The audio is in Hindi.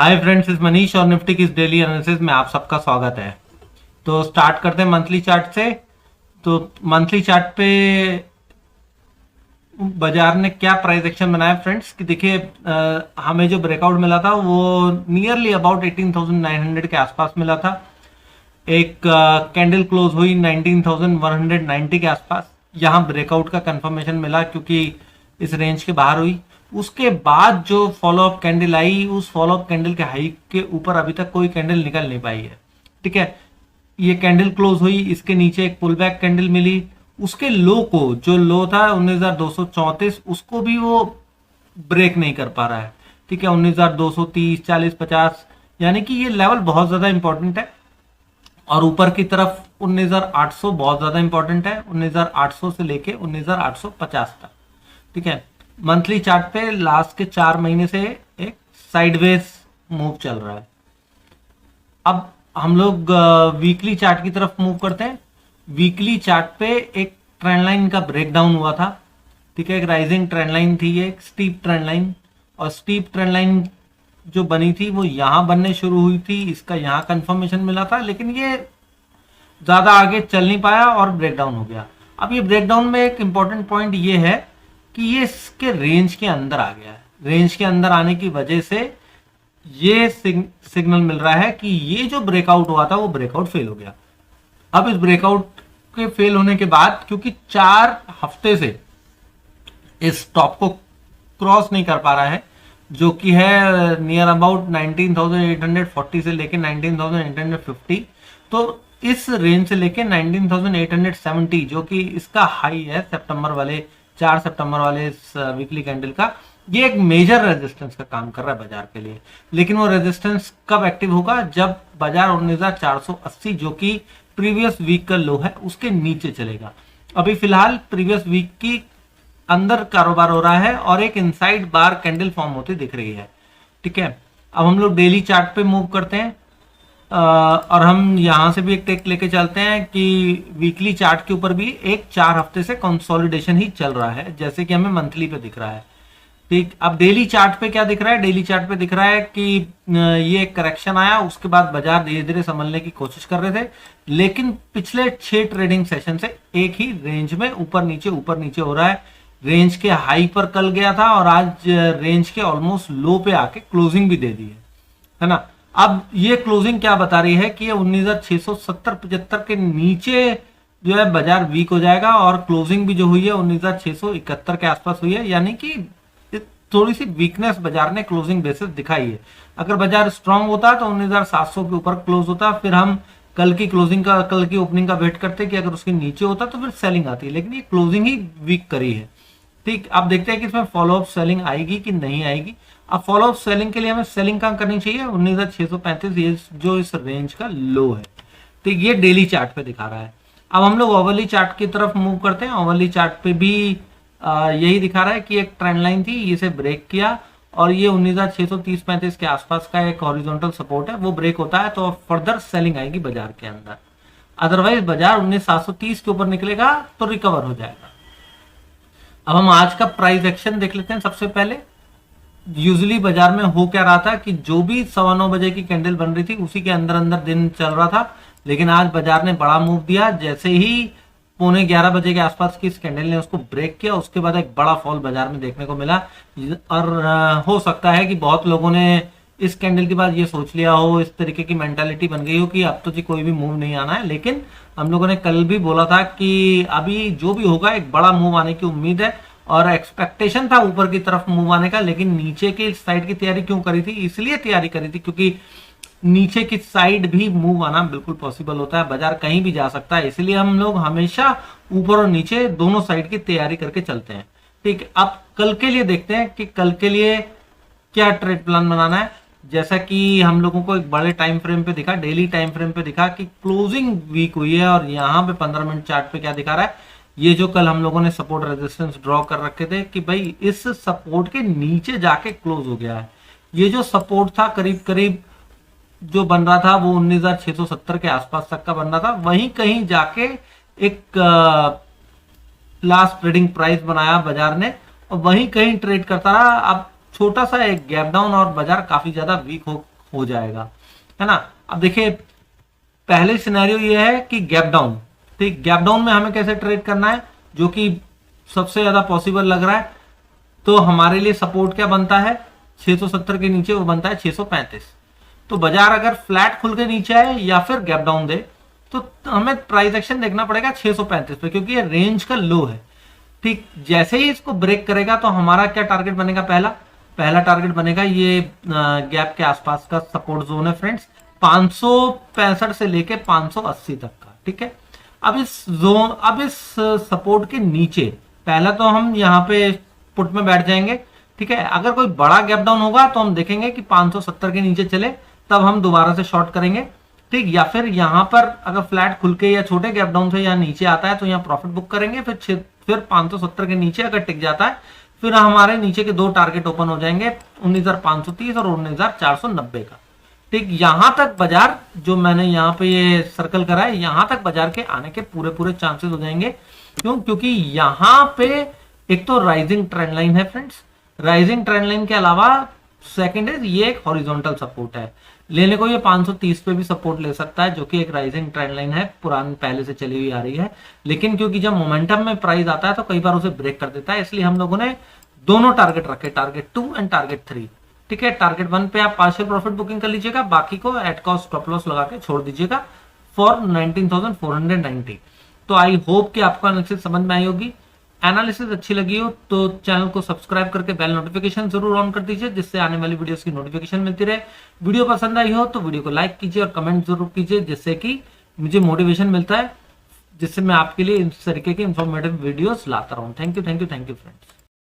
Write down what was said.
हाय फ्रेंड्स, इस मनीष और निफ्टी की इस डेली एनालिसिस में आप सबका स्वागत है। तो स्टार्ट करते हैं मंथली चार्ट से। तो मंथली चार्ट पे बाजार ने क्या प्राइस एक्शन बनाया फ्रेंड्स कि देखिए, हमें जो ब्रेकआउट मिला था वो नियरली अबाउट 18,900 के आसपास मिला था। एक कैंडल क्लोज हुई 19,190 के आसपास। यहाँ ब्रेकआउट का कंफर्मेशन मिला क्योंकि इस रेंज के बाहर हुई। उसके बाद जो फॉलो अप कैंडल आई, उस फॉलो अप कैंडल के हाई के ऊपर अभी तक कोई कैंडल निकल नहीं पाई है। ठीक है, ये कैंडल क्लोज हुई, इसके नीचे एक पुल बैक कैंडल मिली। उसके लो को, जो लो था 19,234, उसको भी वो ब्रेक नहीं कर पा रहा है। ठीक है, 19,230, 40, 50, यानी कि ये लेवल बहुत ज्यादा इंपॉर्टेंट है। और ऊपर की तरफ 19,800 बहुत ज्यादा इंपॉर्टेंट है, 19,800 से लेके 19,850 तक। ठीक है, मंथली चार्ट पे लास्ट के 4 महीने से एक साइडवेज मूव चल रहा है। अब हम लोग वीकली चार्ट की तरफ मूव करते हैं। वीकली चार्ट पे एक ट्रेंड लाइन का ब्रेकडाउन हुआ था। ठीक है, एक राइजिंग ट्रेंड लाइन थी, एक स्टीप ट्रेंड लाइन। और स्टीप ट्रेंड लाइन जो बनी थी वो यहां बनने शुरू हुई थी, इसका यहां कंफर्मेशन मिला था, लेकिन ये ज्यादा आगे चल नहीं पाया और ब्रेकडाउन हो गया। अब ये ब्रेकडाउन में एक इंपॉर्टेंट पॉइंट ये है कि ये इसके रेंज के अंदर आ गया है। रेंज के अंदर आने की वजह से ये सिग्नल मिल रहा है कि ये जो ब्रेकआउट हुआ था वो ब्रेकआउट फेल हो गया। अब इस ब्रेकआउट के फेल होने के बाद, क्योंकि 4 हफ्ते से इस टॉप को क्रॉस नहीं कर पा रहा है, जो कि है नियर अबाउट 19,840 से लेके 19,850, तो इस रेंज से लेके 19,870 जो कि इसका हाई है सितंबर वाले 4 सितंबर वाले इस वीकली कैंडल का, ये एक मेजर रेजिस्टेंस का काम कर रहा है बाजार के लिए। लेकिन वो रेजिस्टेंस कब एक्टिव होगा? जब बाजार 19,480 जो कि प्रीवियस वीक का लो है उसके नीचे चलेगा। अभी फिलहाल प्रीवियस वीक की अंदर कारोबार हो रहा है और एक इनसाइड बार कैंडल फॉर्म होती दिख रही है। ठीक है, अब हम लोग डेली चार्ट पे मूव करते हैं। और हम यहां से भी एक टेक लेके चलते हैं कि वीकली चार्ट के ऊपर भी एक 4 हफ्ते से कंसोलिडेशन ही चल रहा है, जैसे कि हमें मंथली पे दिख रहा है। ठीक, अब डेली चार्ट पे क्या दिख रहा है? डेली चार्ट पे दिख रहा है कि ये करेक्शन आया, उसके बाद बाजार धीरे धीरे संभलने की कोशिश कर रहे थे, लेकिन पिछले 6 ट्रेडिंग सेशन से एक ही रेंज में ऊपर नीचे हो रहा है। रेंज के हाई पर कल गया था और आज रेंज के ऑलमोस्ट लो पे आके क्लोजिंग भी दे दी है ना। अब ये क्लोजिंग क्या बता रही है कि ये 19,670-75 के नीचे जो है बाजार वीक हो जाएगा, और क्लोजिंग भी जो हुई है 19,671 के आसपास हुई है, यानी कि थोड़ी सी वीकनेस बाजार ने क्लोजिंग बेसिस दिखाई है। अगर बाजार स्ट्रांग होता तो 19,700 के ऊपर क्लोज होता, फिर हम कल की ओपनिंग का वेट करते कि अगर उसके नीचे होता तो फिर सेलिंग आती, लेकिन ये क्लोजिंग ही वीक करी है। ठीक, अब देखते हैं कि इसमें फॉलोअप सेलिंग आएगी कि नहीं आएगी। अब फॉलोअप सेलिंग के लिए हमें सेलिंग कहाँ करनी चाहिए? 19,635, ये जो इस रेंज का लो है। ठीक, ये डेली चार्ट पे दिखा रहा है। अब हम लोग ओवरली चार्ट की तरफ मूव करते हैं। ओवरली चार्ट पे भी यही दिखा रहा है कि एक ट्रेंड लाइन थी, इसे ब्रेक किया और ये 19,630-35 के आसपास का एक हॉरिजॉन्टल सपोर्ट है, वो ब्रेक होता है तो फर्दर सेलिंग आएगी बाजार के अंदर। अदरवाइज बाजार 19,730 के ऊपर निकलेगा तो रिकवर हो जाएगा। अब हम आज का प्राइस एक्शन देख लेते हैं। सबसे पहले यूजुअली बाजार में हो क्या रहा था कि जो भी 9:15 बजे की कैंडल बन रही थी उसी के अंदर अंदर दिन चल रहा था, लेकिन आज बाजार ने बड़ा मूव दिया। जैसे ही 11:15 बजे के आसपास की इस कैंडल ने उसको ब्रेक किया, उसके बाद एक बड़ा फॉल बाजार में देखने को मिला। और हो सकता है कि बहुत लोगों ने इस कैंडल के बाद ये सोच लिया हो, इस तरीके की मेंटालिटी बन गई हो कि अब तो जी कोई भी मूव नहीं आना है। लेकिन हम लोगों ने कल भी बोला था कि अभी जो भी होगा एक बड़ा मूव आने की उम्मीद है, और एक्सपेक्टेशन था ऊपर की तरफ मूव आने का, लेकिन नीचे की साइड की तैयारी क्यों करी थी? इसलिए तैयारी करी थी क्योंकि नीचे की साइड भी मूव आना बिल्कुल पॉसिबल होता है, बाजार कहीं भी जा सकता है। इसलिए हम लोग हमेशा ऊपर और नीचे दोनों साइड की तैयारी करके चलते हैं। ठीक, अब कल के लिए देखते हैं कि कल के लिए क्या ट्रेड प्लान बनाना है। जैसा कि हम लोगों को एक बड़े टाइम फ्रेम पे दिखा, डेली टाइम फ्रेम पे दिखा कि क्लोजिंग वीक हुई है, और यहाँ पे 15 मिनट चार्ट पे क्या दिखा रहा है? ये जो कल हम लोगों ने सपोर्ट रेजिस्टेंस ड्रॉ कर रखे थे कि भाई इस सपोर्ट के नीचे जाके क्लोज हो गया है। ये जो सपोर्ट था करीब करीब जो बन रहा था वो 19,670 के आसपास तक का बन रहा था, वहीं कहीं जाके एक लास्ट ट्रेडिंग प्राइस बनाया बाजार ने और वहीं कहीं ट्रेड करता रहा। अब छोटा सा एक गैप डाउन और बाजार काफी ज्यादा वीक हो जाएगा, है ना। अब देखिए पहले सिनेरियो ये है कि गैप डाउन, ठीक, गैप डाउन में हमें कैसे ट्रेड करना है, जो कि सबसे ज्यादा पॉसिबल लग रहा है। तो हमारे लिए सपोर्ट क्या बनता है 670 के नीचे, वो बनता है 635। तो बाजार अगर फ्लैट खुल के नीचे आए या फिर गैप डाउन दे तो हमें प्राइस एक्शन देखना पड़ेगा 635 पे, क्योंकि ये रेंज का लो है, ठीक। जैसे ही इसको ब्रेक करेगा तो हमारा क्या टारगेट बनेगा, पहला टारगेट बनेगा ये गैप के आसपास का सपोर्ट जोन है फ्रेंड्स, 565 से लेके 580 तक का, ठीक है। अब इस सपोर्ट के नीचे पहला तो हम यहाँ पे पुट में बैठ जाएंगे, ठीक है। अगर कोई बड़ा गैप डाउन होगा तो हम देखेंगे कि 570 के नीचे चले, तब हम दोबारा से शॉर्ट करेंगे, ठीक। या फिर यहाँ पर अगर फ्लैट खुल के या छोटे गैप डाउन से यहाँ नीचे आता है तो यहाँ प्रॉफिट बुक करेंगे, फिर 570 के नीचे अगर टिक जाता है फिर हमारे नीचे के दो टारगेट ओपन हो जाएंगे 19,530 और 19,490 का, ठीक। यहां तक बाजार, जो मैंने यहाँ पे ये सर्कल करा है, यहां तक बाजार के आने के पूरे चांसेस हो जाएंगे। क्यों? क्योंकि यहां पे एक तो राइजिंग ट्रेंड लाइन है फ्रेंड्स, राइजिंग ट्रेंड लाइन के अलावा सेकंड है ये एक हॉरिजॉन्टल सपोर्ट है, लेने को ये 530 पे भी सपोर्ट ले सकता है, जो कि एक राइजिंग ट्रेंड लाइन है, पुरानी पहले से चली हुई आ रही है। लेकिन क्योंकि जब मोमेंटम में प्राइस आता है तो कई बार उसे ब्रेक कर देता है, इसलिए हम लोगों ने दोनों टारगेट रखे, टारगेट 2 एंड टारगेट 3, ठीक है। टारगेट 1 पे आप पार्शियल प्रॉफिट बुकिंग कर लीजिएगा, बाकी को एट कॉस्ट स्टॉप लॉस लगा के छोड़ दीजिएगा फॉर 19,490। तो आई होप कि आपको एनालिसिस समझ में आई होगी। एनालिसिस अच्छी लगी हो तो चैनल को सब्सक्राइब करके बेल नोटिफिकेशन जरूर ऑन कर दीजिए, जिससे आने वाली वीडियोस की नोटिफिकेशन मिलती रहे। वीडियो पसंद आई हो तो वीडियो को लाइक कीजिए और कमेंट जरूर कीजिए, जिससे कि मुझे मोटिवेशन मिलता है, जिससे मैं आपके लिए इस तरीके के इंफॉर्मेटिव वीडियोस लाता रहूं। Thank you friends.